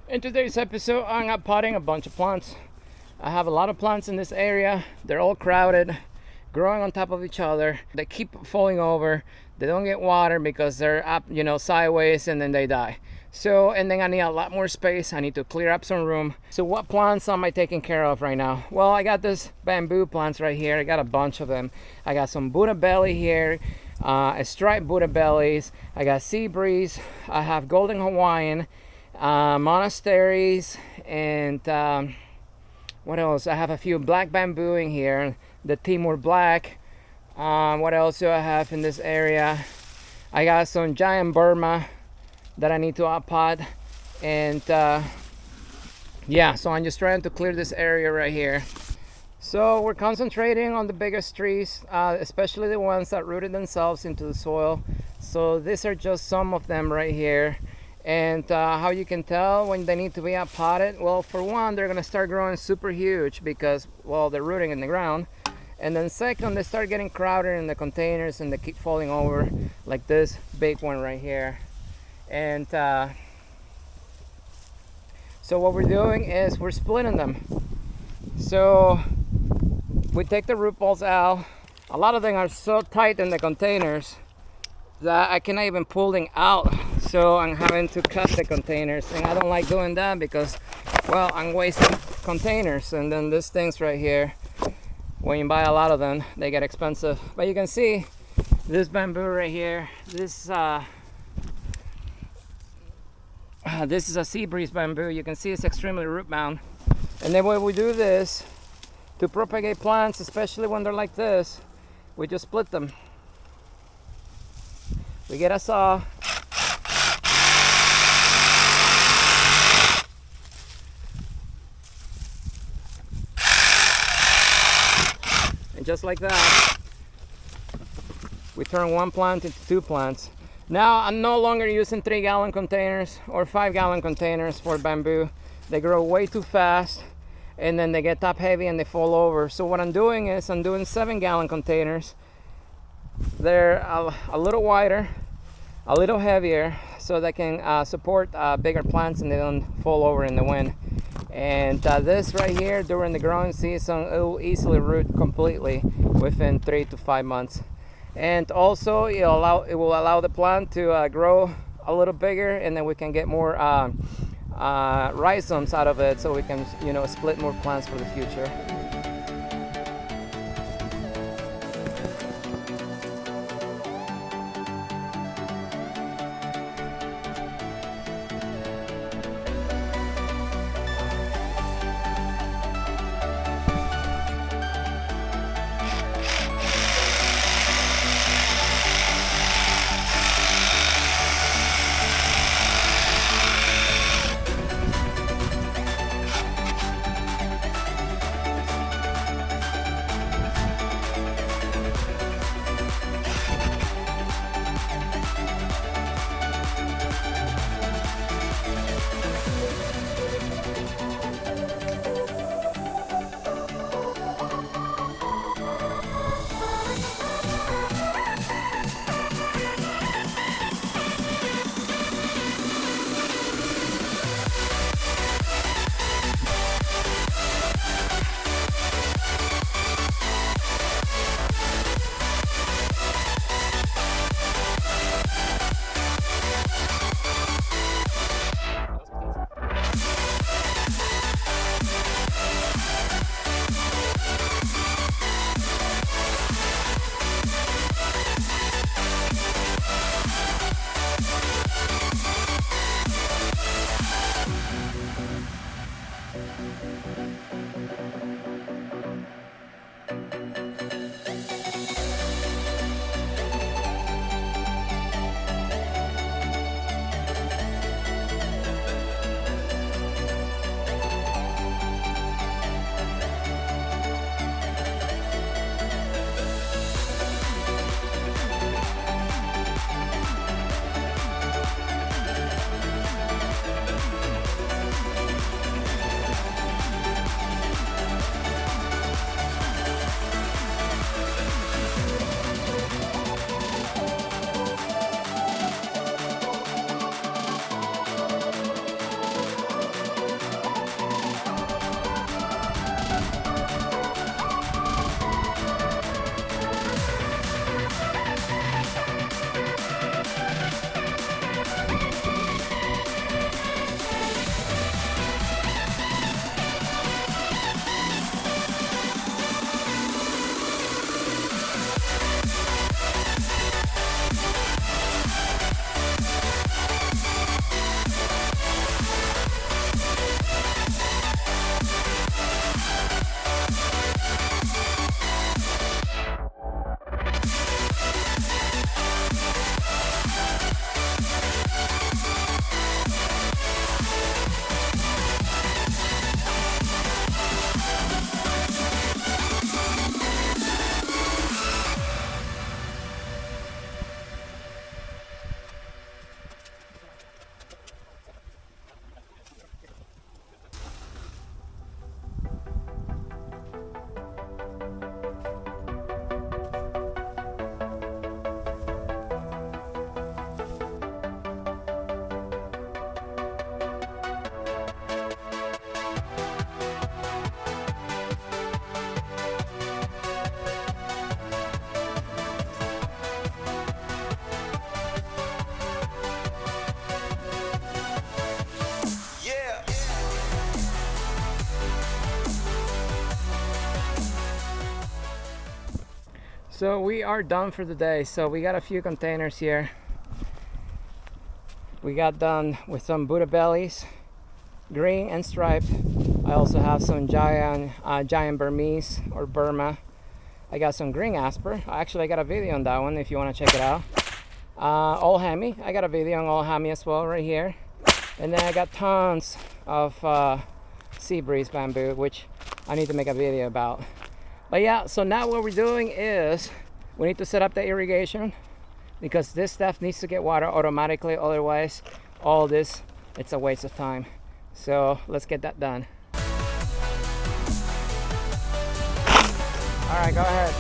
In today's episode, I'm potting a bunch of plants. I have a lot of plants in this area. They're all crowded, growing on top of each other. They keep falling over. They don't get water because they're up, sideways, and then they die. So, and then I need a lot more space. I need to clear up some room. So what plants am I taking care of right now? Well, I got this bamboo plants right here. I got a bunch of them. I got some Buddha belly here, striped Buddha bellies. I got sea breeze. I have golden Hawaiian, monasteries, and what else? I have a few black bamboo in here, the Timor black. What else do I have in this area? I got some giant Burma that I need to pot, and yeah, so I'm just trying to clear this area right here. So we're concentrating on the biggest trees, especially the ones that rooted themselves into the soil. So these are just some of them right here. And how you can tell when they need to be potted? Well, for one, they're gonna start growing super huge because, well, they're rooting in the ground. And then second, they start getting crowded in the containers and they keep falling over, like this big one right here. And so what we're doing is we're splitting them. So we take the root balls out. A lot of them are so tight in the containers that I cannot even pull them out. So I'm having to cut the containers, and I don't like doing that because, well, I'm wasting containers. And then these things right here, when you buy a lot of them, they get expensive. But you can see this bamboo right here. This is a sea breeze bamboo. You can see it's extremely root bound. And then when we do this to propagate plants, especially when they're like this, we just split them. We get a saw, and just like that, we turn one plant into two plants. Now I'm no longer using 3-gallon containers or 5-gallon containers for bamboo. They grow way too fast, and then they get top heavy and they fall over. So what I'm doing is I'm doing 7-gallon containers. They're a little wider, a little heavier, so they can support bigger plants and they don't fall over in the wind. And this right here, during the growing season, it will easily root completely within 3 to 5 months. And also it will allow the plant to grow a little bigger, and then we can get more rhizomes out of it, so we can split more plants for the future. So we are done for the day. So we got a few containers here. We got done with some Buddha bellies, green and striped. I also have some giant Burmese or Burma. I got some green asper. Actually, I got a video on that one if you want to check it out. All hammy. I got a video on all hammy as well right here. And then I got tons of sea breeze bamboo, which I need to make a video about. But yeah, so now what we're doing is we need to set up the irrigation, because this stuff needs to get water automatically, otherwise all this, it's a waste of time. So let's get that done. All right, go ahead.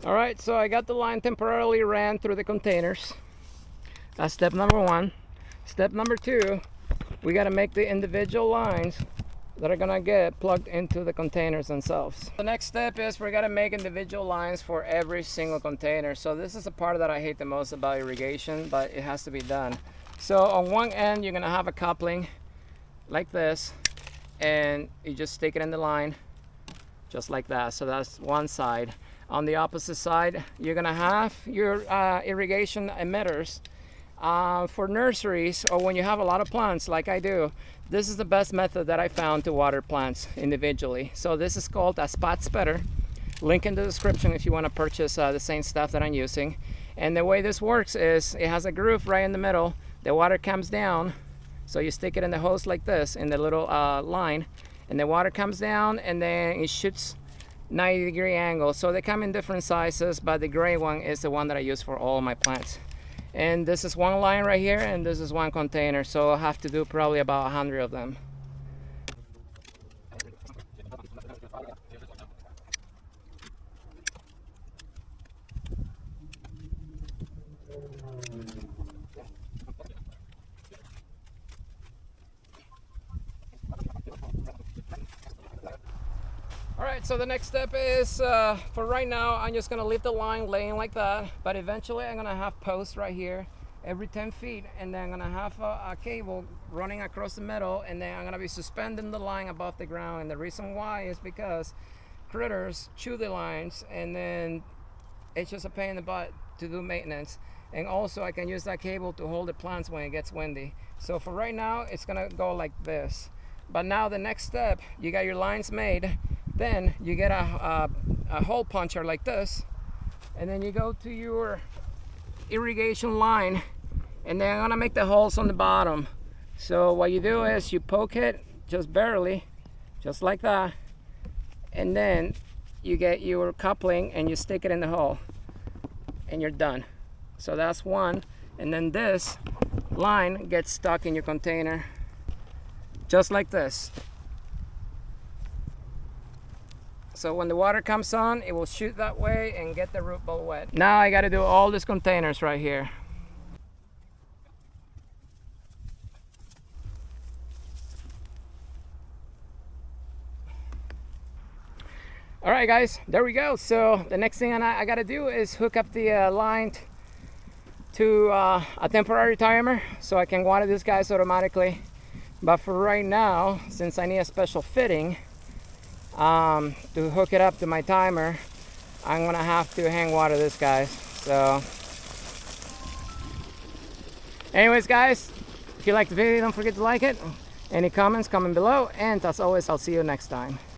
All right, so I got the line temporarily ran through the containers. That's step number one. Step number two, we got to make the individual lines that are gonna get plugged into the containers themselves. The next step is we're gonna make individual lines for every single container. So this is the part that I hate the most about irrigation, but it has to be done. So on one end, you're gonna have a coupling like this, and you just stick it in the line just like that. So that's one side. On the opposite side, you're gonna have your irrigation emitters. For nurseries, or when you have a lot of plants like I do, this is the best method that I found to water plants individually. So this is called a spot spreader. Link in the description if you want to purchase the same stuff that I'm using. And the way this works is it has a groove right in the middle. The water comes down, so you stick it in the hose like this in the little line, and the water comes down and then it shoots 90-degree angle. So they come in different sizes, but the gray one is the one that I use for all my plants. And this is one line right here, and this is one container, so I'll have to do probably about 100 of them. Alright, so the next step is, for right now, I'm just going to leave the line laying like that, but eventually I'm going to have posts right here every 10 feet, and then I'm going to have a cable running across the middle, and then I'm going to be suspending the line above the ground. And the reason why is because critters chew the lines, and then it's just a pain in the butt to do maintenance. And also I can use that cable to hold the plants when it gets windy. So for right now, it's going to go like this. But now the next step, you got your lines made. Then you get a hole puncher like this, and then you go to your irrigation line, and then I'm gonna make the holes on the bottom. So what you do is you poke it just barely, just like that, and then you get your coupling and you stick it in the hole, and you're done. So that's one, and then this line gets stuck in your container, just like this. So when the water comes on, it will shoot that way and get the root ball wet. Now I got to do all these containers right here. All right, guys, there we go. So the next thing I got to do is hook up the line to a temporary timer so I can water these guys automatically. But for right now, since I need a special fitting, to hook it up to my timer, I'm gonna have to hang water this guys. So anyways, guys, if you liked the video, don't forget to like it. Any comments, comment below, and as always, I'll see you next time.